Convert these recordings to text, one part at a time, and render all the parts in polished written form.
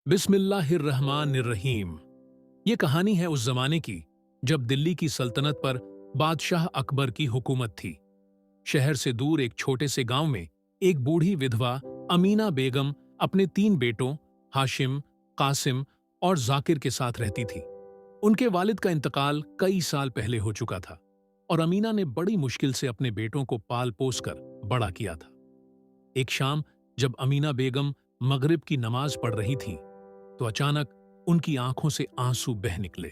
बिस्मिल्लाहिर्रहमानिर्रहीम। ये कहानी है उस जमाने की जब दिल्ली की सल्तनत पर बादशाह अकबर की हुकूमत थी। शहर से दूर एक छोटे से गांव में एक बूढ़ी विधवा अमीना बेगम अपने 3 बेटों हाशिम, कासिम और जाकिर के साथ रहती थी। उनके वालिद का इंतकाल कई साल पहले हो चुका था और अमीना ने बड़ी मुश्किल से अपने बेटों को पाल पोस कर बड़ा किया था। एक शाम जब अमीना बेगम मगरिब की नमाज पढ़ रही थी तो अचानक उनकी आंखों से आंसू बह निकले।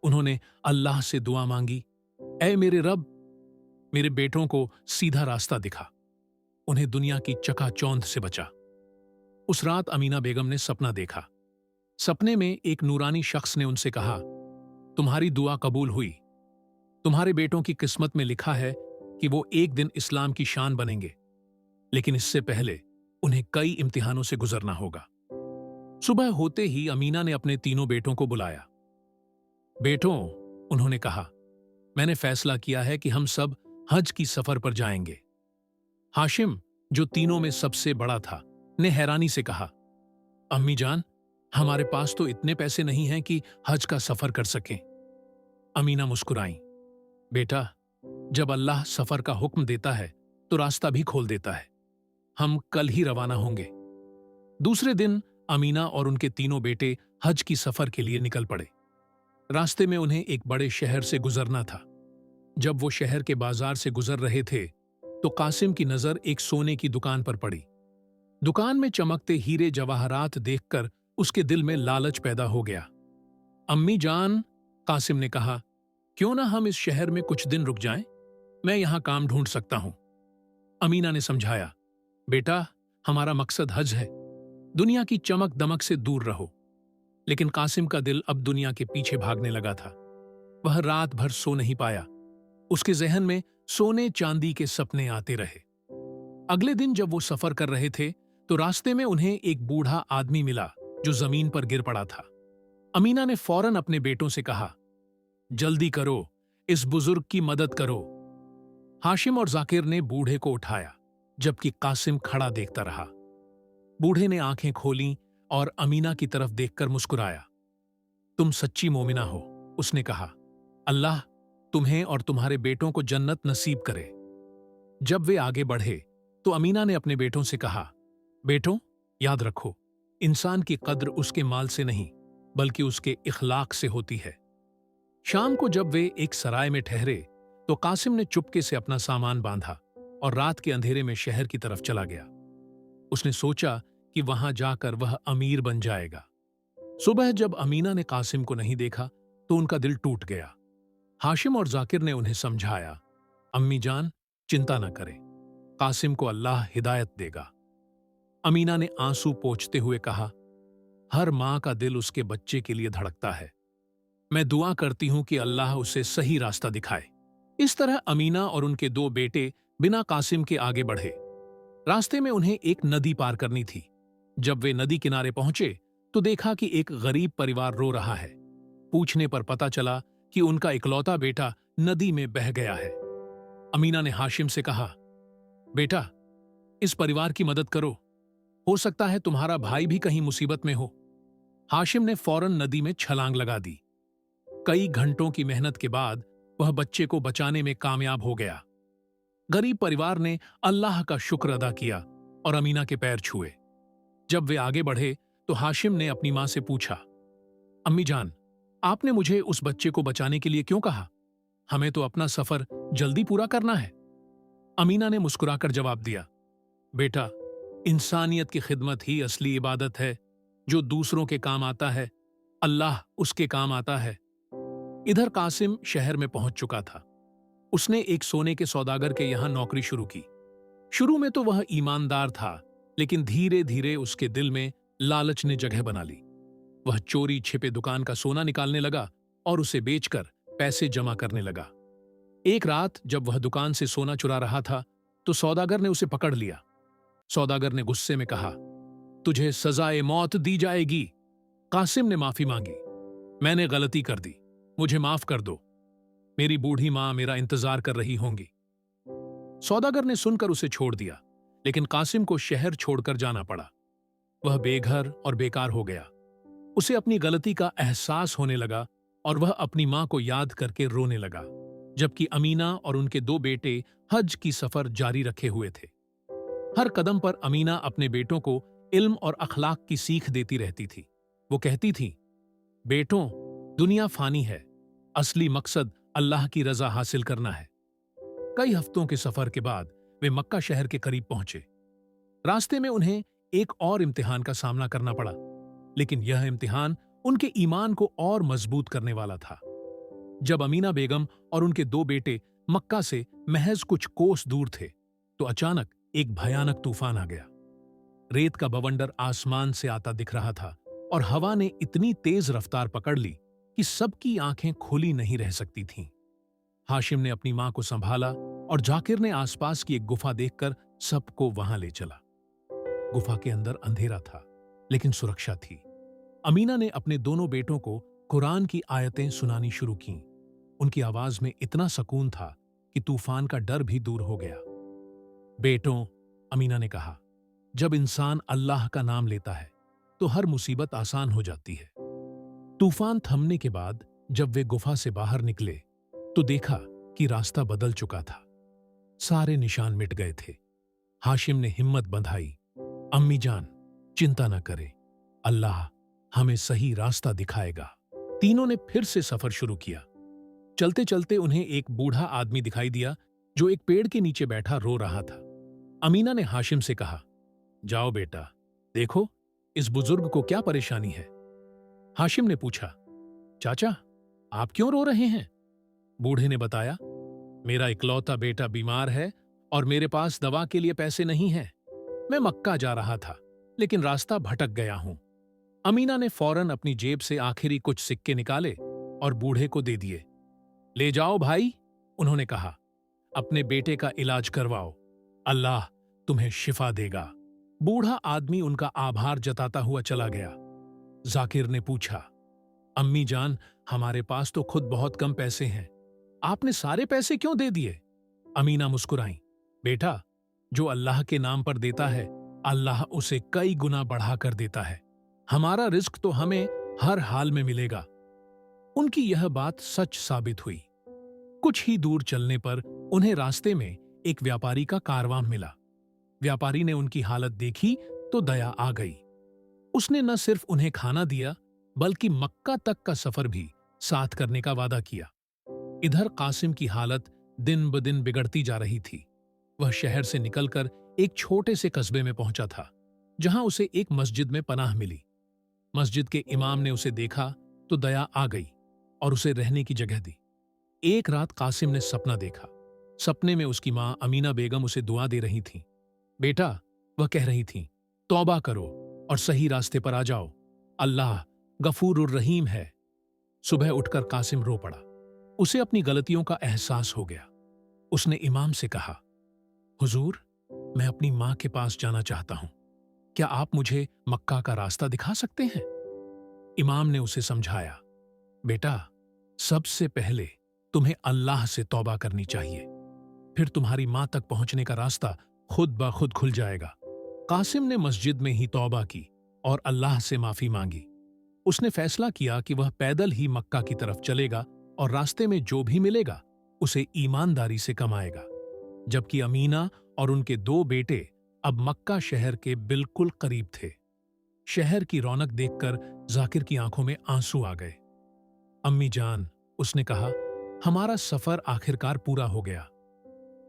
उन्होंने अल्लाह से दुआ मांगी, ऐ मेरे रब, मेरे बेटों को सीधा रास्ता दिखा, उन्हें दुनिया की चकाचौंध से बचा। उस रात अमीना बेगम ने सपना देखा। सपने में एक नूरानी शख्स ने उनसे कहा, तुम्हारी दुआ कबूल हुई। तुम्हारे बेटों की किस्मत में लिखा है कि वो एक दिन इस्लाम की शान बनेंगे, लेकिन इससे पहले उन्हें कई इम्तिहानों से गुजरना होगा। सुबह होते ही अमीना ने अपने 3 बेटों को बुलाया। बेटों, उन्होंने कहा, मैंने फैसला किया है कि हम सब हज की सफर पर जाएंगे। हाशिम, जो तीनों में सबसे बड़ा था, ने हैरानी से कहा, अम्मी जान, हमारे पास तो इतने पैसे नहीं हैं कि हज का सफर कर सकें। अमीना मुस्कुराईं, बेटा, जब अल्लाह सफर का हुक्म देता है तो रास्ता भी खोल देता है। हम कल ही रवाना होंगे। दूसरे दिन अमीना और उनके 3 बेटे हज की सफर के लिए निकल पड़े। रास्ते में उन्हें एक बड़े शहर से गुजरना था। जब वो शहर के बाजार से गुजर रहे थे तो कासिम की नजर एक सोने की दुकान पर पड़ी। दुकान में चमकते हीरे जवाहरात देखकर उसके दिल में लालच पैदा हो गया। अम्मी जान, कासिम ने कहा, क्यों ना हम इस शहर में कुछ दिन रुक जाएं? मैं यहां काम ढूंढ सकता हूं। अमीना ने समझाया, बेटा, हमारा मकसद हज है, दुनिया की चमक दमक से दूर रहो। लेकिन कासिम का दिल अब दुनिया के पीछे भागने लगा था। वह रात भर सो नहीं पाया। उसके जहन में सोने चांदी के सपने आते रहे। अगले दिन जब वो सफर कर रहे थे तो रास्ते में उन्हें एक बूढ़ा आदमी मिला जो जमीन पर गिर पड़ा था। अमीना ने फौरन अपने बेटों से कहा, जल्दी करो, इस बुजुर्ग की मदद करो। हाशिम और जाकिर ने बूढ़े को उठाया, जबकि कासिम खड़ा देखता रहा। बूढ़े ने आंखें खोलीं और अमीना की तरफ देखकर मुस्कुराया। तुम सच्ची मोमिना हो, उसने कहा। अल्लाह तुम्हें और तुम्हारे बेटों को जन्नत नसीब करे। जब वे आगे बढ़े तो अमीना ने अपने बेटों से कहा, बेटों, याद रखो, इंसान की कद्र उसके माल से नहीं बल्कि उसके इखलाक से होती है। शाम को जब वे एक सराय में ठहरे तो कासिम ने चुपके से अपना सामान बांधा और रात के अंधेरे में शहर की तरफ चला गया। उसने सोचा कि वहां जाकर वह अमीर बन जाएगा। सुबह जब अमीना ने कासिम को नहीं देखा तो उनका दिल टूट गया। हाशिम और जाकिर ने उन्हें समझाया, अम्मी जान, चिंता न करें, कासिम को अल्लाह हिदायत देगा। अमीना ने आंसू पोंछते हुए कहा, हर मां का दिल उसके बच्चे के लिए धड़कता है। मैं दुआ करती हूं कि अल्लाह उसे सही रास्ता दिखाए। इस तरह अमीना और उनके 2 बेटे बिना कासिम के आगे बढ़े। रास्ते में उन्हें एक नदी पार करनी थी। जब वे नदी किनारे पहुंचे तो देखा कि एक गरीब परिवार रो रहा है। पूछने पर पता चला कि उनका इकलौता बेटा नदी में बह गया है। अमीना ने हाशिम से कहा, बेटा, इस परिवार की मदद करो, हो सकता है तुम्हारा भाई भी कहीं मुसीबत में हो। हाशिम ने फौरन नदी में छलांग लगा दी। कई घंटों की मेहनत के बाद वह बच्चे को बचाने में कामयाब हो गया। गरीब परिवार ने अल्लाह का शुक्र अदा किया और अमीना के पैर छुए। जब वे आगे बढ़े तो हाशिम ने अपनी मां से पूछा, अम्मी जान, आपने मुझे उस बच्चे को बचाने के लिए क्यों कहा? हमें तो अपना सफर जल्दी पूरा करना है। अमीना ने मुस्कुराकर जवाब दिया, बेटा, इंसानियत की खिदमत ही असली इबादत है। जो दूसरों के काम आता है, अल्लाह उसके काम आता है। इधर कासिम शहर में पहुंच चुका था। उसने एक सोने के सौदागर के यहां नौकरी शुरू की। शुरू में तो वह ईमानदार था, लेकिन धीरे धीरे उसके दिल में लालच ने जगह बना ली। वह चोरी छिपे दुकान का सोना निकालने लगा और उसे बेचकर पैसे जमा करने लगा। एक रात जब वह दुकान से सोना चुरा रहा था तो सौदागर ने उसे पकड़ लिया। सौदागर ने गुस्से में कहा, तुझे सजाए मौत दी जाएगी। कासिम ने माफी मांगी, मैंने गलती कर दी, मुझे माफ कर दो। मेरी बूढ़ी मां मेरा इंतजार कर रही होंगी। सौदागर ने सुनकर उसे छोड़ दिया, लेकिन कासिम को शहर छोड़कर जाना पड़ा। वह बेघर और बेकार हो गया। उसे अपनी गलती का एहसास होने लगा और वह अपनी मां को याद करके रोने लगा, जबकि अमीना और उनके दो बेटे हज की सफर जारी रखे हुए थे। हर कदम पर अमीना अपने बेटों को इल्म और अखलाक की सीख देती रहती थी। वो कहती थी, बेटों, दुनिया फानी है, असली मकसद अल्लाह की रजा हासिल करना है। कई हफ्तों के सफर के बाद वे मक्का शहर के करीब पहुंचे। रास्ते में उन्हें एक और इम्तिहान का सामना करना पड़ा, लेकिन यह इम्तिहान उनके ईमान को और मजबूत करने वाला था। जब अमीना बेगम और उनके दो बेटे मक्का से महज कुछ कोस दूर थे, तो अचानक एक भयानक तूफान आ गया। रेत का बवंडर आसमान से आता दिख रहा था और हवा ने इतनी तेज रफ्तार पकड़ ली कि सबकी आंखें खुली नहीं रह सकती थीं। हाशिम ने अपनी मां को संभाला और जाकिर ने आसपास की एक गुफा देखकर सबको वहां ले चला। गुफा के अंदर अंधेरा था, लेकिन सुरक्षा थी। अमीना ने अपने दोनों बेटों को कुरान की आयतें सुनानी शुरू कीं। उनकी आवाज में इतना सुकून था कि तूफान का डर भी दूर हो गया। बेटों, अमीना ने कहा, जब इंसान अल्लाह का नाम लेता है तो हर मुसीबत आसान हो जाती है। तूफान थमने के बाद जब वे गुफा से बाहर निकले तो देखा कि रास्ता बदल चुका था। सारे निशान मिट गए थे। हाशिम ने हिम्मत बंधाई, अम्मी जान, चिंता न करें, अल्लाह हमें सही रास्ता दिखाएगा। तीनों ने फिर से सफर शुरू किया। चलते चलते उन्हें एक बूढ़ा आदमी दिखाई दिया जो एक पेड़ के नीचे बैठा रो रहा था। अमीना ने हाशिम से कहा, जाओ बेटा, देखो इस बुजुर्ग को क्या परेशानी है। हाशिम ने पूछा, चाचा, आप क्यों रो रहे हैं? बूढ़े ने बताया, मेरा इकलौता बेटा बीमार है और मेरे पास दवा के लिए पैसे नहीं हैं। मैं मक्का जा रहा था, लेकिन रास्ता भटक गया हूं। अमीना ने फौरन अपनी जेब से आखिरी कुछ सिक्के निकाले और बूढ़े को दे दिए। ले जाओ भाई, उन्होंने कहा, अपने बेटे का इलाज करवाओ, अल्लाह तुम्हें शिफा देगा। बूढ़ा आदमी उनका आभार जताता हुआ चला गया। जाकिर ने पूछा, अम्मी जान, हमारे पास तो खुद बहुत कम पैसे हैं, आपने सारे पैसे क्यों दे दिए? अमीना मुस्कुराई, बेटा, जो अल्लाह के नाम पर देता है, अल्लाह उसे कई गुना बढ़ा कर देता है। हमारा रिस्क तो हमें हर हाल में मिलेगा। उनकी यह बात सच साबित हुई। कुछ ही दूर चलने पर उन्हें रास्ते में एक व्यापारी का कारवां मिला। व्यापारी ने उनकी हालत देखी तो दया आ गई। उसने न सिर्फ उन्हें खाना दिया, बल्कि मक्का तक का सफर भी साथ करने का वादा किया। इधर कासिम की हालत दिन ब दिन बिगड़ती जा रही थी। वह शहर से निकलकर एक छोटे से कस्बे में पहुंचा था, जहां उसे एक मस्जिद में पनाह मिली। मस्जिद के इमाम ने उसे देखा तो दया आ गई और उसे रहने की जगह दी। एक रात कासिम ने सपना देखा। सपने में उसकी मां अमीना बेगम उसे दुआ दे रही थीं। बेटा, वह कह रही थीं, तौबा करो और सही रास्ते पर आ जाओ, अल्लाह गफूरुर रहीम है। सुबह उठकर कासिम रो पड़ा। उसे अपनी गलतियों का एहसास हो गया। उसने इमाम से कहा, हुजूर, मैं अपनी मां के पास जाना चाहता हूं, क्या आप मुझे मक्का का रास्ता दिखा सकते हैं? इमाम ने उसे समझाया, बेटा, सबसे पहले तुम्हें अल्लाह से तौबा करनी चाहिए, फिर तुम्हारी मां तक पहुंचने का रास्ता खुद ब खुद खुल जाएगा। कासिम ने मस्जिद में ही तौबा की और अल्लाह से माफी मांगी। उसने फैसला किया कि वह पैदल ही मक्का की तरफ चलेगा और रास्ते में जो भी मिलेगा उसे ईमानदारी से कमाएगा। जबकि अमीना और उनके दो बेटे अब मक्का शहर के बिल्कुल करीब थे। शहर की रौनक देखकर जाकिर की आंखों में आंसू आ गए। अम्मी जान, उसने कहा, हमारा सफर आखिरकार पूरा हो गया।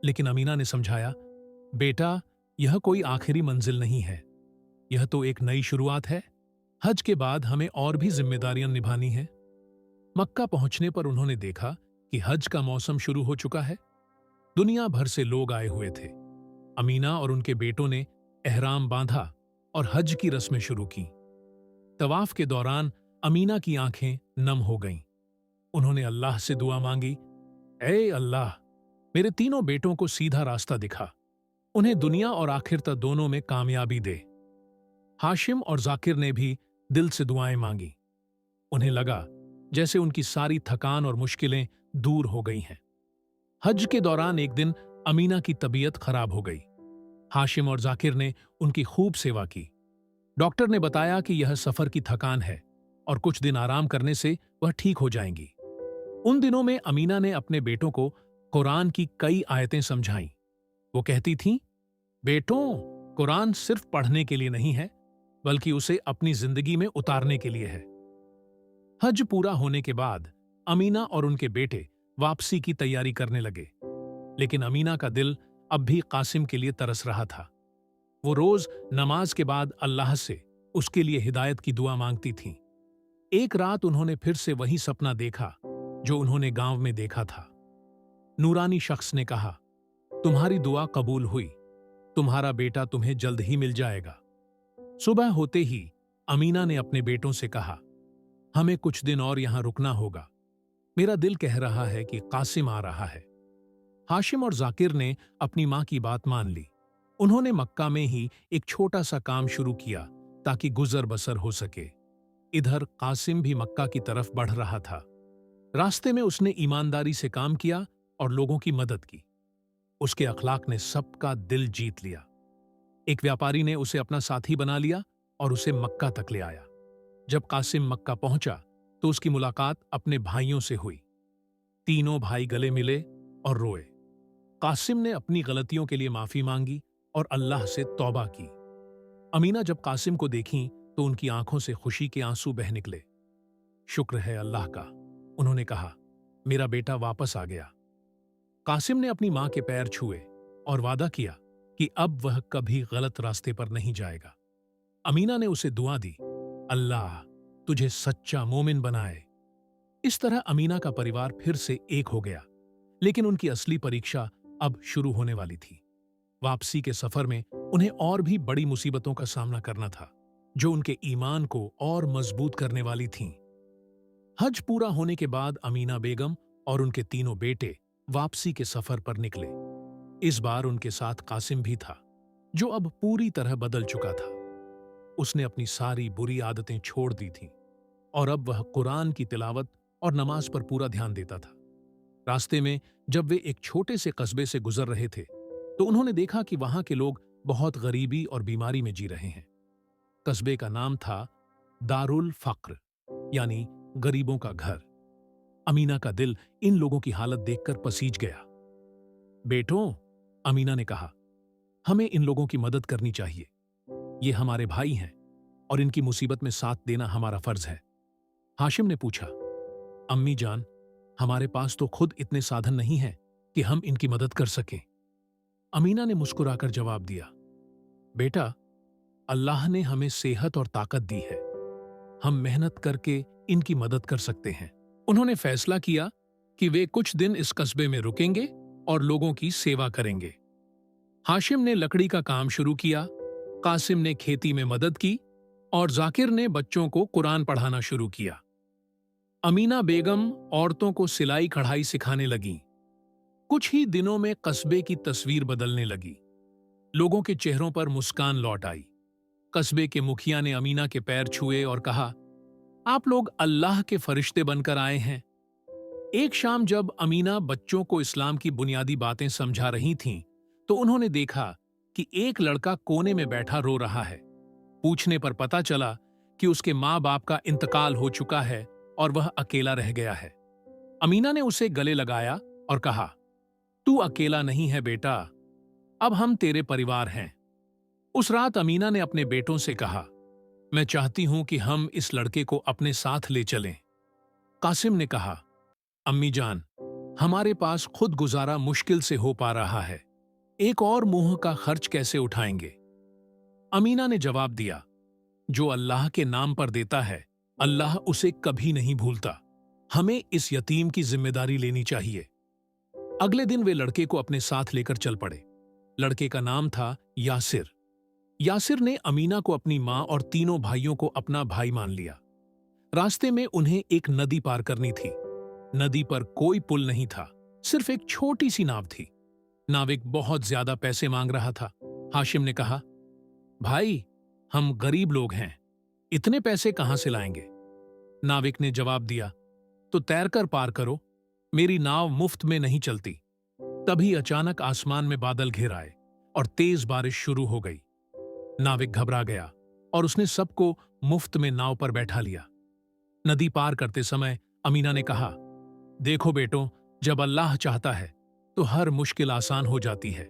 लेकिन अमीना ने समझाया, बेटा, यह कोई आखिरी मंजिल नहीं है, यह तो एक नई शुरुआत है। हज के बाद हमें और भी जिम्मेदारियां निभानी हैं। मक्का पहुंचने पर उन्होंने देखा कि हज का मौसम शुरू हो चुका है। दुनिया भर से लोग आए हुए थे। अमीना और उनके बेटों ने एहराम बांधा और हज की रस्में शुरू की। तवाफ के दौरान अमीना की आंखें नम हो गईं। उन्होंने अल्लाह से दुआ मांगी, ऐ अल्लाह, मेरे तीनों बेटों को सीधा रास्ता दिखा, उन्हें दुनिया और आखिरत दोनों में कामयाबी दे। हाशिम और जाकिर ने भी दिल से दुआएं मांगी। उन्हें लगा जैसे उनकी सारी थकान और मुश्किलें दूर हो गई हैं। हज के दौरान एक दिन अमीना की तबीयत खराब हो गई। हाशिम और जाकिर ने उनकी खूब सेवा की। डॉक्टर ने बताया कि यह सफर की थकान है और कुछ दिन आराम करने से वह ठीक हो जाएंगी। उन दिनों में अमीना ने अपने बेटों को कुरान की कई आयतें समझाईं। वो कहती थीं, बेटों, कुरान सिर्फ पढ़ने के लिए नहीं है, बल्कि उसे अपनी जिंदगी में उतारने के लिए है। हज पूरा होने के बाद अमीना और उनके बेटे वापसी की तैयारी करने लगे, लेकिन अमीना का दिल अब भी कासिम के लिए तरस रहा था। वो रोज नमाज के बाद अल्लाह से उसके लिए हिदायत की दुआ मांगती थीं। एक रात उन्होंने फिर से वही सपना देखा जो उन्होंने गांव में देखा था। नूरानी शख्स ने कहा, तुम्हारी दुआ कबूल हुई, तुम्हारा बेटा तुम्हें जल्द ही मिल जाएगा। सुबह होते ही अमीना ने अपने बेटों से कहा, हमें कुछ दिन और यहां रुकना होगा। मेरा दिल कह रहा है कि कासिम आ रहा है। हाशिम और जाकिर ने अपनी मां की बात मान ली। उन्होंने मक्का में ही एक छोटा सा काम शुरू किया ताकि गुजर बसर हो सके। इधर कासिम भी मक्का की तरफ बढ़ रहा था। रास्ते में उसने ईमानदारी से काम किया और लोगों की मदद की। उसके अखलाक ने सबका दिल जीत लिया। एक व्यापारी ने उसे अपना साथी बना लिया और उसे मक्का तक ले आया। जब कासिम मक्का पहुंचा तो उसकी मुलाकात अपने भाइयों से हुई। तीनों भाई गले मिले और रोए। कासिम ने अपनी गलतियों के लिए माफी मांगी और अल्लाह से तौबा की। अमीना जब कासिम को देखी तो उनकी आंखों से खुशी के आंसू बह निकले। शुक्र है अल्लाह का, उन्होंने कहा, मेरा बेटा वापस आ गया। कासिम ने अपनी मां के पैर छुए और वादा किया कि अब वह कभी गलत रास्ते पर नहीं जाएगा। अमीना ने उसे दुआ दी, अल्लाह तुझे सच्चा मोमिन बनाए। इस तरह अमीना का परिवार फिर से एक हो गया, लेकिन उनकी असली परीक्षा अब शुरू होने वाली थी। वापसी के सफर में उन्हें और भी बड़ी मुसीबतों का सामना करना था, जो उनके ईमान को और मजबूत करने वाली थीं। हज पूरा होने के बाद अमीना बेगम और उनके तीनों बेटे वापसी के सफर पर निकले। इस बार उनके साथ कासिम भी था, जो अब पूरी तरह बदल चुका था। उसने अपनी सारी बुरी आदतें छोड़ दी थीं और अब वह कुरान की तिलावत और नमाज पर पूरा ध्यान देता था। रास्ते में जब वे एक छोटे से कस्बे से गुजर रहे थे तो उन्होंने देखा कि वहां के लोग बहुत गरीबी और बीमारी में जी रहे हैं। कस्बे का नाम था दारुल फक्र, यानी गरीबों का घर। अमीना का दिल इन लोगों की हालत देखकर पसीज गया। बेटों, अमीना ने कहा, हमें इन लोगों की मदद करनी चाहिए। ये हमारे भाई हैं और इनकी मुसीबत में साथ देना हमारा फर्ज है। हाशिम ने पूछा, अम्मी जान, हमारे पास तो खुद इतने साधन नहीं हैं कि हम इनकी मदद कर सकें। अमीना ने मुस्कुराकर जवाब दिया, बेटा, अल्लाह ने हमें सेहत और ताकत दी है। हम मेहनत करके इनकी मदद कर सकते हैं। उन्होंने फैसला किया कि वे कुछ दिन इस कस्बे में रुकेंगे और लोगों की सेवा करेंगे। हाशिम ने लकड़ी का काम शुरू किया, कासिम ने खेती में मदद की और जाकिर ने बच्चों को कुरान पढ़ाना शुरू किया। अमीना बेगम औरतों को सिलाई कढ़ाई सिखाने लगीं। कुछ ही दिनों में कस्बे की तस्वीर बदलने लगी। लोगों के चेहरों पर मुस्कान लौट आई। कस्बे के मुखिया ने अमीना के पैर छुए और कहा, आप लोग अल्लाह के फरिश्ते बनकर आए हैं। एक शाम जब अमीना बच्चों को इस्लाम की बुनियादी बातें समझा रही थीं, तो उन्होंने देखा कि एक लड़का कोने में बैठा रो रहा है। पूछने पर पता चला कि उसके माँ बाप का इंतकाल हो चुका है और वह अकेला रह गया है। अमीना ने उसे गले लगाया और कहा, तू अकेला नहीं है बेटा, अब हम तेरे परिवार हैं। उस रात अमीना ने अपने बेटों से कहा, मैं चाहती हूं कि हम इस लड़के को अपने साथ ले चलें। कासिम ने कहा, अम्मी जान, हमारे पास खुद गुजारा मुश्किल से हो पा रहा है, एक और मुंह का खर्च कैसे उठाएंगे। अमीना ने जवाब दिया, जो अल्लाह के नाम पर देता है, अल्लाह उसे कभी नहीं भूलता। हमें इस यतीम की जिम्मेदारी लेनी चाहिए। अगले दिन वे लड़के को अपने साथ लेकर चल पड़े। लड़के का नाम था यासिर। यासिर ने अमीना को अपनी मां और तीनों भाइयों को अपना भाई मान लिया। रास्ते में उन्हें एक नदी पार करनी थी। नदी पर कोई पुल नहीं था, सिर्फ एक छोटी सी नाव थी। नाविक बहुत ज्यादा पैसे मांग रहा था। हाशिम ने कहा, भाई, हम गरीब लोग हैं, इतने पैसे कहां से लाएंगे। नाविक ने जवाब दिया, तो तैरकर पार करो, मेरी नाव मुफ्त में नहीं चलती। तभी अचानक आसमान में बादल घिर आए और तेज बारिश शुरू हो गई। नाविक घबरा गया और उसने सबको मुफ्त में नाव पर बैठा लिया। नदी पार करते समय अमीना ने कहा, देखो बेटो, जब अल्लाह चाहता है तो हर मुश्किल आसान हो जाती है।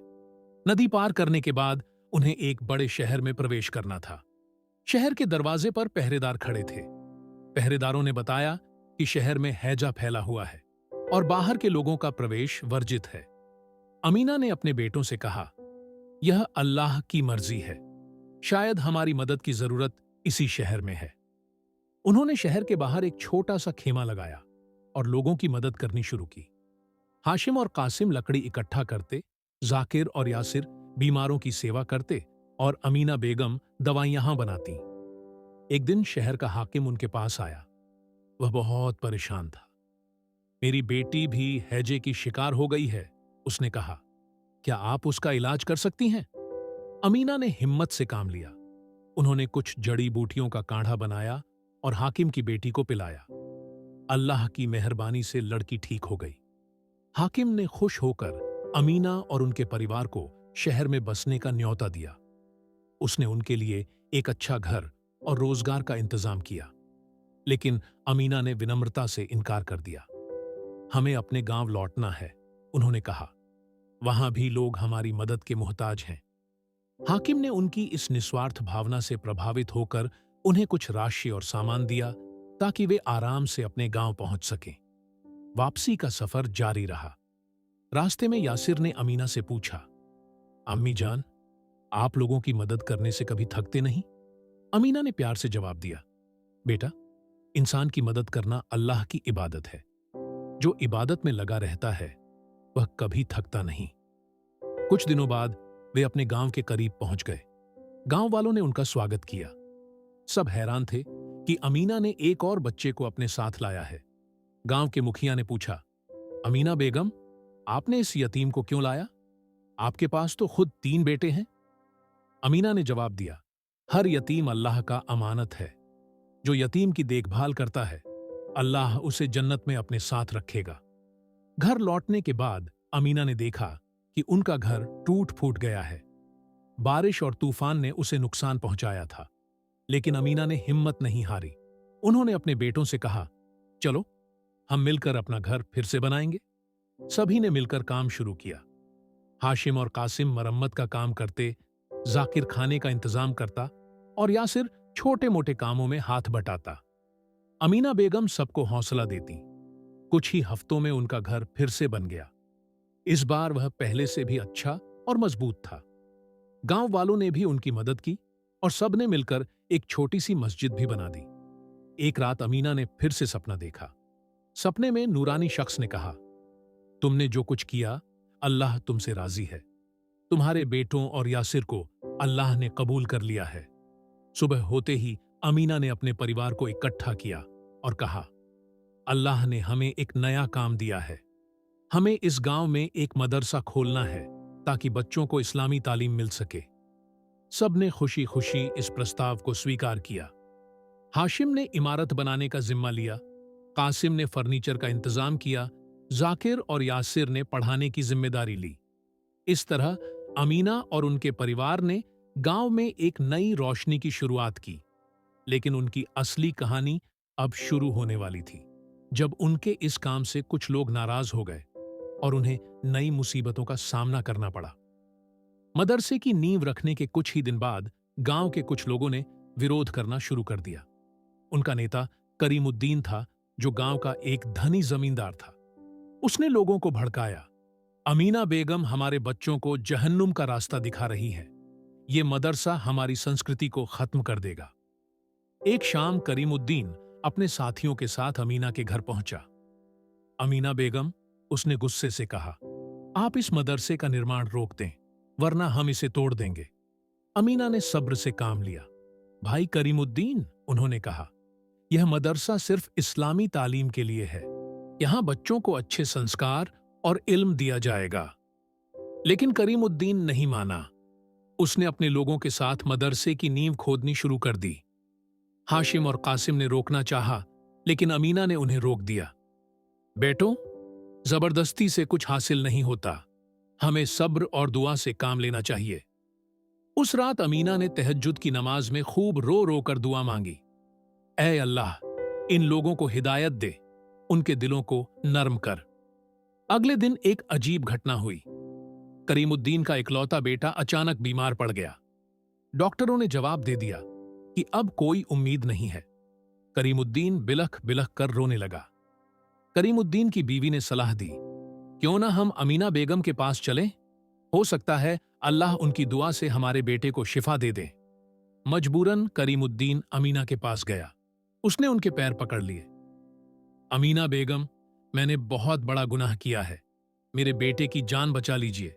नदी पार करने के बाद उन्हें एक बड़े शहर में प्रवेश करना था। शहर के दरवाजे पर पहरेदार खड़े थे। पहरेदारों ने बताया कि शहर में हैजा फैला हुआ है और बाहर के लोगों का प्रवेश वर्जित है। अमीना ने अपने बेटों से कहा, यह अल्लाह की मर्जी है, शायद हमारी मदद की जरूरत इसी शहर में है। उन्होंने शहर के बाहर एक छोटा सा खेमा लगाया और लोगों की मदद करनी शुरू की। हाशिम और कासिम लकड़ी इकट्ठा करते, जाकिर और यासिर बीमारों की सेवा करते और अमीना बेगम दवाइयां बनाती। एक दिन शहर का हाकिम उनके पास आया। वह बहुत परेशान था। मेरी बेटी भी हैजे की शिकार हो गई है, उसने कहा। क्या आप उसका इलाज कर सकती हैं? अमीना ने हिम्मत से काम लिया। उन्होंने कुछ जड़ी बूटियों का काढ़ा बनाया और हाकिम की बेटी को पिलाया। अल्लाह की मेहरबानी से लड़की ठीक हो गई। हाकिम ने खुश होकर अमीना और उनके परिवार को शहर में बसने का न्योता दिया। उसने उनके लिए एक अच्छा घर और रोजगार का इंतजाम किया। लेकिन अमीना ने विनम्रता से इनकार कर दिया। हमें अपने गांव लौटना है, उन्होंने कहा। वहां भी लोग हमारी मदद के मोहताज हैं। हाकिम ने उनकी इस निस्वार्थ भावना से प्रभावित होकर उन्हें कुछ राशि और सामान दिया ताकि वे आराम से अपने गांव पहुंच सकें। वापसी का सफर जारी रहा। रास्ते में यासिर ने अमीना से पूछा, अम्मी जान, आप लोगों की मदद करने से कभी थकते नहीं? अमीना ने प्यार से जवाब दिया, बेटा, इंसान की मदद करना अल्लाह की इबादत है। जो इबादत में लगा रहता है वह कभी थकता नहीं। कुछ दिनों बाद वे अपने गांव के करीब पहुंच गए। गांव वालों ने उनका स्वागत किया। सब हैरान थे कि अमीना ने एक और बच्चे को अपने साथ लाया है। गांव के मुखिया ने पूछा, अमीना बेगम, आपने इस यतीम को क्यों लाया? आपके पास तो खुद 3 बेटे हैं। अमीना ने जवाब दिया, हर यतीम अल्लाह का अमानत है। जो यतीम की देखभाल करता है, अल्लाह उसे जन्नत में अपने साथ रखेगा। घर लौटने के बाद अमीना ने देखा कि उनका घर टूट फूट गया है। बारिश और तूफान ने उसे नुकसान पहुंचाया था, लेकिन अमीना ने हिम्मत नहीं हारी। उन्होंने अपने बेटों से कहा, चलो हम मिलकर अपना घर फिर से बनाएंगे। सभी ने मिलकर काम शुरू किया। हाशिम और कासिम मरम्मत का काम करते, जाकिर खाने का इंतजाम करता और यासिर छोटे मोटे कामों में हाथ बटाता। अमीना बेगम सबको हौसला देती। कुछ ही हफ्तों में उनका घर फिर से बन गया। इस बार वह पहले से भी अच्छा और मजबूत था। गांव वालों ने भी उनकी मदद की और सबने मिलकर एक छोटी सी मस्जिद भी बना दी। एक रात अमीना ने फिर से सपना देखा। सपने में नूरानी शख्स ने कहा, तुमने जो कुछ किया, अल्लाह तुमसे राजी है। तुम्हारे बेटों और यासिर को अल्लाह ने कबूल कर लिया है। सुबह होते ही अमीना ने अपने परिवार को इकट्ठा किया और कहा, अल्लाह ने हमें एक नया काम दिया है। हमें इस गांव में एक मदरसा खोलना है ताकि बच्चों को इस्लामी तालीम मिल सके। सबने खुशी खुशी इस प्रस्ताव को स्वीकार किया। हाशिम ने इमारत बनाने का जिम्मा लिया, कासिम ने फर्नीचर का इंतजाम किया, जाकिर और यासिर ने पढ़ाने की जिम्मेदारी ली। इस तरह अमीना और उनके परिवार ने गांव में एक नई रोशनी की शुरुआत की। लेकिन उनकी असली कहानी अब शुरू होने वाली थी, जब उनके इस काम से कुछ लोग नाराज हो गए और उन्हें नई मुसीबतों का सामना करना पड़ा। मदरसे की नींव रखने के कुछ ही दिन बाद गांव के कुछ लोगों ने विरोध करना शुरू कर दिया। उनका नेता करीमुद्दीन था, जो गांव का एक धनी जमींदार था। उसने लोगों को भड़काया, अमीना बेगम हमारे बच्चों को जहन्नुम का रास्ता दिखा रही है। ये मदरसा हमारी संस्कृति को खत्म कर देगा। एक शाम करीमुद्दीन अपने साथियों के साथ अमीना के घर पहुंचा। अमीना बेगम, उसने गुस्से से कहा, आप इस मदरसे का निर्माण रोक दें, वरना हम इसे तोड़ देंगे। अमीना ने सब्र से काम लिया। भाई करीमुद्दीन, उन्होंने कहा, यह मदरसा सिर्फ इस्लामी तालीम के लिए है। यहां बच्चों को अच्छे संस्कार और इल्म दिया जाएगा। लेकिन करीमुद्दीन नहीं माना। उसने अपने लोगों के साथ मदरसे की नींव खोदनी शुरू कर दी। हाशिम और कासिम ने रोकना चाहा, लेकिन अमीना ने उन्हें रोक दिया। बेटों, जबरदस्ती से कुछ हासिल नहीं होता। हमें सब्र और दुआ से काम लेना चाहिए। उस रात अमीना ने तहज्जुद की नमाज में खूब रो रो कर दुआ मांगी, ऐ अल्लाह, इन लोगों को हिदायत दे, उनके दिलों को नर्म कर। अगले दिन एक अजीब घटना हुई। करीमुद्दीन का इकलौता बेटा अचानक बीमार पड़ गया। डॉक्टरों ने जवाब दे दिया कि अब कोई उम्मीद नहीं है। करीमुद्दीन बिलख बिलख कर रोने लगा। करीमुद्दीन की बीवी ने सलाह दी, क्यों ना हम अमीना बेगम के पास चलें? हो सकता है अल्लाह उनकी दुआ से हमारे बेटे को शिफा दे दे। मजबूरन करीमुद्दीन अमीना के पास गया। उसने उनके पैर पकड़ लिए। अमीना बेगम, मैंने बहुत बड़ा गुनाह किया है, मेरे बेटे की जान बचा लीजिए।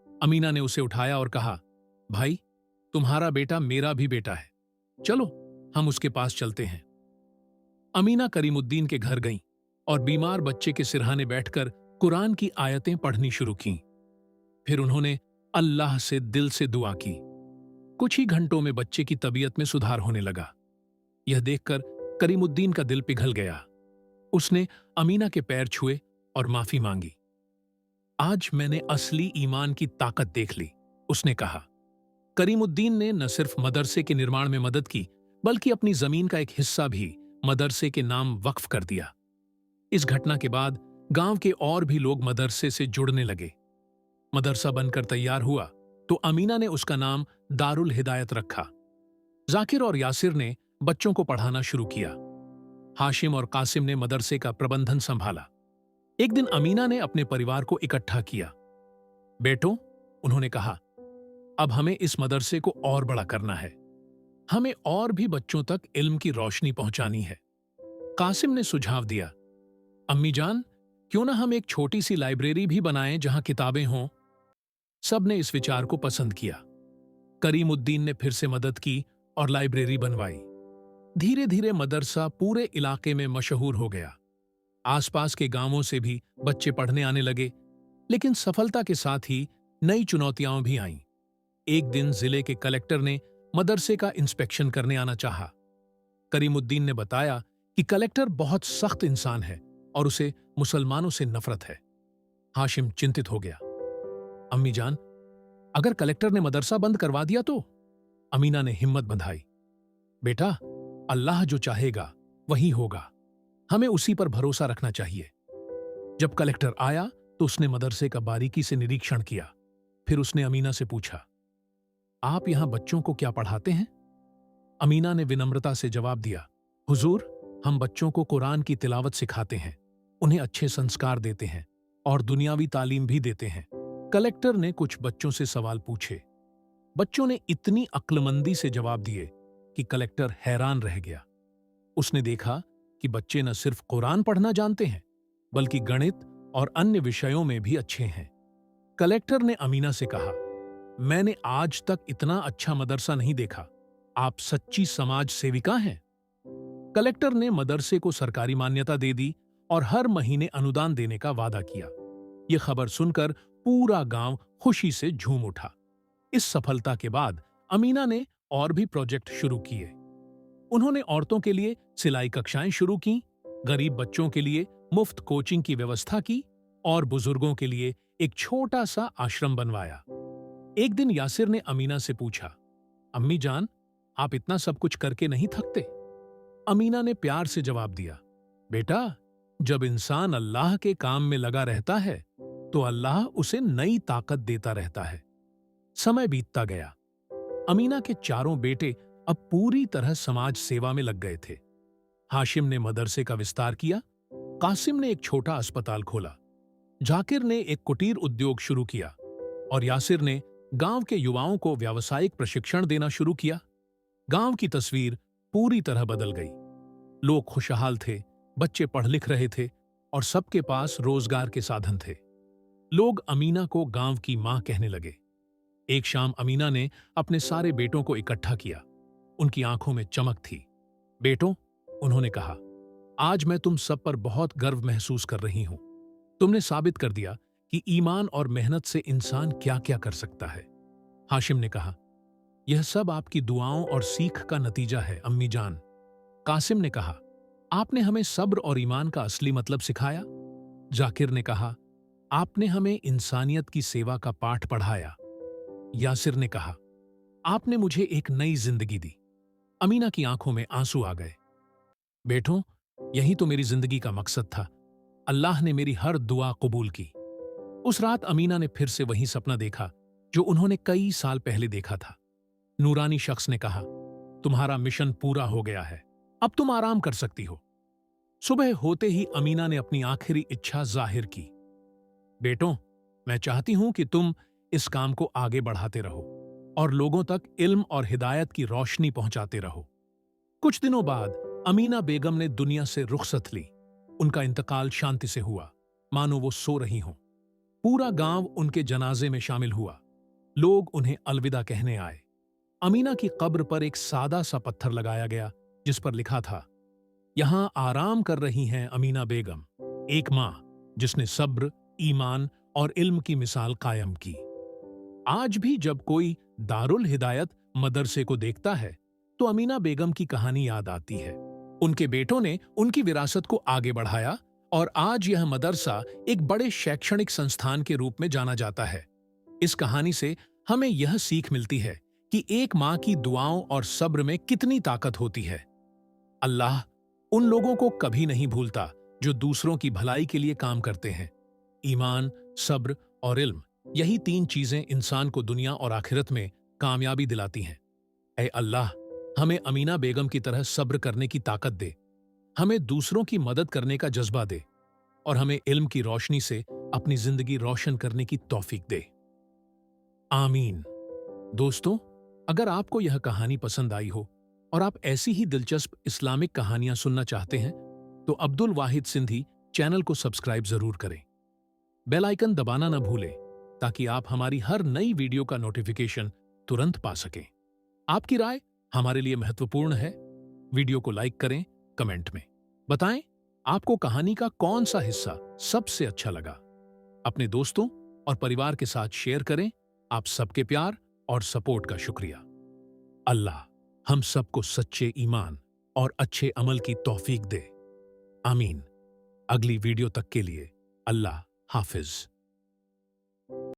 अमीना ने उसे उठाया और कहा, भाई, तुम्हारा बेटा मेरा भी बेटा है, चलो हम उसके पास चलते हैं। अमीना करीमुद्दीन के घर गईं और बीमार बच्चे के सिरहाने बैठकर कुरान की आयतें पढ़नी शुरू कीं। फिर उन्होंने अल्लाह से दिल से दुआ की। कुछ ही घंटों में बच्चे की तबीयत में सुधार होने लगा। यह देखकर करीमुद्दीन का दिल पिघल गया। उसने अमीना के पैर छुए और माफी मांगी। आज मैंने असली ईमान की ताकत देख ली, उसने कहा। करीमुद्दीन ने न सिर्फ मदरसे के निर्माण में मदद की, बल्कि अपनी जमीन का एक हिस्सा भी मदरसे के नाम वक्फ कर दिया। इस घटना के बाद गांव के और भी लोग मदरसे से जुड़ने लगे। मदरसा बनकर तैयार हुआ तो अमीना ने उसका नाम दारुल हिदायत रखा। जाकिर और यासिर ने बच्चों को पढ़ाना शुरू किया। हाशिम और कासिम ने मदरसे का प्रबंधन संभाला। एक दिन अमीना ने अपने परिवार को इकट्ठा किया। बेटों, उन्होंने कहा, अब हमें इस मदरसे को और बड़ा करना है। हमें और भी बच्चों तक इल्म की रोशनी पहुंचानी है। कासिम ने सुझाव दिया, अम्मी जान, क्यों ना हम एक छोटी सी लाइब्रेरी भी बनाएं जहां किताबें हों। सबने इस विचार को पसंद किया। करीमुद्दीन ने फिर से मदद की और लाइब्रेरी बनवाई। धीरे धीरे मदरसा पूरे इलाके में मशहूर हो गया। आसपास के गांवों से भी बच्चे पढ़ने आने लगे, लेकिन सफलता के साथ ही नई चुनौतियां भी आईं। एक दिन जिले के कलेक्टर ने मदरसे का इंस्पेक्शन करने आना चाहा। करीमुद्दीन ने बताया कि कलेक्टर बहुत सख्त इंसान है और उसे मुसलमानों से नफरत है। हाशिम चिंतित हो गया। अम्मी जान, अगर कलेक्टर ने मदरसा बंद करवा दिया तो? अमीना ने हिम्मत बंधाई। बेटा, अल्लाह जो चाहेगा वही होगा, हमें उसी पर भरोसा रखना चाहिए। जब कलेक्टर आया तो उसने मदरसे का बारीकी से निरीक्षण किया। फिर उसने अमीना से पूछा, आप यहां बच्चों को क्या पढ़ाते हैं? अमीना ने विनम्रता से जवाब दिया, हुजूर, हम बच्चों को कुरान की तिलावत सिखाते हैं, उन्हें अच्छे संस्कार देते हैं और दुनियावी तालीम भी देते हैं। कलेक्टर ने कुछ बच्चों से सवाल पूछे। बच्चों ने इतनी अक्लमंदी से जवाब दिए कि कलेक्टर हैरान रह गया। उसने देखा कि बच्चे न सिर्फ कुरान पढ़ना जानते हैं, बल्कि गणित और अन्य विषयों में भी अच्छे हैं। कलेक्टर ने अमीना से कहा, मैंने आज तक इतना अच्छा मदरसा नहीं देखा, आप सच्ची समाज सेविका हैं। कलेक्टर ने मदरसे को सरकारी मान्यता दे दी और हर महीने अनुदान देने का वादा किया। यह खबर सुनकर पूरा गांव खुशी से झूम उठा। इस सफलता के बाद अमीना ने और भी प्रोजेक्ट शुरू किए। उन्होंने औरतों के लिए सिलाई कक्षाएं शुरू की, गरीब बच्चों के लिए मुफ्त कोचिंग की व्यवस्था की और बुजुर्गों के लिए एक छोटा सा आश्रम बनवाया। एक दिन यासिर ने अमीना से पूछा, अम्मी जान, आप इतना सब कुछ करके नहीं थकते? अमीना ने प्यार से जवाब दिया, बेटा, जब इंसान अल्लाह के काम में लगा रहता है तो अल्लाह उसे नई ताकत देता रहता है। समय बीतता गया। अमीना के चारों बेटे अब पूरी तरह समाज सेवा में लग गए थे। हाशिम ने मदरसे का विस्तार किया, कासिम ने एक छोटा अस्पताल खोला, जाकिर ने एक कुटीर उद्योग शुरू किया और यासिर ने गांव के युवाओं को व्यावसायिक प्रशिक्षण देना शुरू किया। गांव की तस्वीर पूरी तरह बदल गई। लोग खुशहाल थे, बच्चे पढ़ लिख रहे थे और सबके पास रोजगार के साधन थे। लोग अमीना को गांव की मां कहने लगे। एक शाम अमीना ने अपने सारे बेटों को इकट्ठा किया। उनकी आंखों में चमक थी। बेटों, उन्होंने कहा, आज मैं तुम सब पर बहुत गर्व महसूस कर रही हूं। तुमने साबित कर दिया कि ईमान और मेहनत से इंसान क्या क्या कर सकता है। हाशिम ने कहा, यह सब आपकी दुआओं और सीख का नतीजा है अम्मी जान। कासिम ने कहा, आपने हमें सब्र और ईमान का असली मतलब सिखाया। जाकिर ने कहा, आपने हमें इंसानियत की सेवा का पाठ पढ़ाया। यासिर ने कहा, आपने मुझे एक नई जिंदगी दी। अमीना की आंखों में आंसू आ गए। बेटो, यही तो मेरी जिंदगी का मकसद था। अल्लाह ने मेरी हर दुआ कबूल की। उस रात अमीना ने फिर से वही सपना देखा जो उन्होंने कई साल पहले देखा था। नूरानी शख्स ने कहा, तुम्हारा मिशन पूरा हो गया है, अब तुम आराम कर सकती हो। सुबह होते ही अमीना ने अपनी आखिरी इच्छा जाहिर की। बेटो, मैं चाहती हूं कि तुम इस काम को आगे बढ़ाते रहो और लोगों तक इल्म और हिदायत की रोशनी पहुंचाते रहो। कुछ दिनों बाद अमीना बेगम ने दुनिया से रुखसत ली। उनका इंतकाल शांति से हुआ, मानो वो सो रही हों। पूरा गांव उनके जनाजे में शामिल हुआ। लोग उन्हें अलविदा कहने आए। अमीना की कब्र पर एक सादा सा पत्थर लगाया गया जिस पर लिखा था, यहां आराम कर रही हैं अमीना बेगम, एक मां जिसने सब्र, ईमान और इल्म की मिसाल कायम की। आज भी जब कोई दारुल हिदायत मदरसे को देखता है तो अमीना बेगम की कहानी याद आती है। उनके बेटों ने उनकी विरासत को आगे बढ़ाया और आज यह मदरसा एक बड़े शैक्षणिक संस्थान के रूप में जाना जाता है। इस कहानी से हमें यह सीख मिलती है कि एक मां की दुआओं और सब्र में कितनी ताकत होती है। अल्लाह उन लोगों को कभी नहीं भूलता जो दूसरों की भलाई के लिए काम करते हैं। ईमान, सब्र और इल्म, यही तीन चीजें इंसान को दुनिया और आखिरत में कामयाबी दिलाती हैं। ऐ अल्लाह, हमें अमीना बेगम की तरह सब्र करने की ताकत दे, हमें दूसरों की मदद करने का जज्बा दे और हमें इल्म की रोशनी से अपनी जिंदगी रोशन करने की तौफीक दे। आमीन। दोस्तों, अगर आपको यह कहानी पसंद आई हो और आप ऐसी ही दिलचस्प इस्लामिक कहानियां सुनना चाहते हैं तो अब्दुल वाहिद सिंधी चैनल को सब्सक्राइब जरूर करें। बेल आइकन दबाना न भूलें ताकि आप हमारी हर नई वीडियो का नोटिफिकेशन तुरंत पा सकें। आपकी राय हमारे लिए महत्वपूर्ण है। वीडियो को लाइक करें, कमेंट में बताएं आपको कहानी का कौन सा हिस्सा सबसे अच्छा लगा। अपने दोस्तों और परिवार के साथ शेयर करें। आप सबके प्यार और सपोर्ट का शुक्रिया। अल्लाह हम सबको सच्चे ईमान और अच्छे अमल की तौफीक दे। आमीन। अगली वीडियो तक के लिए अल्लाह हाफिज।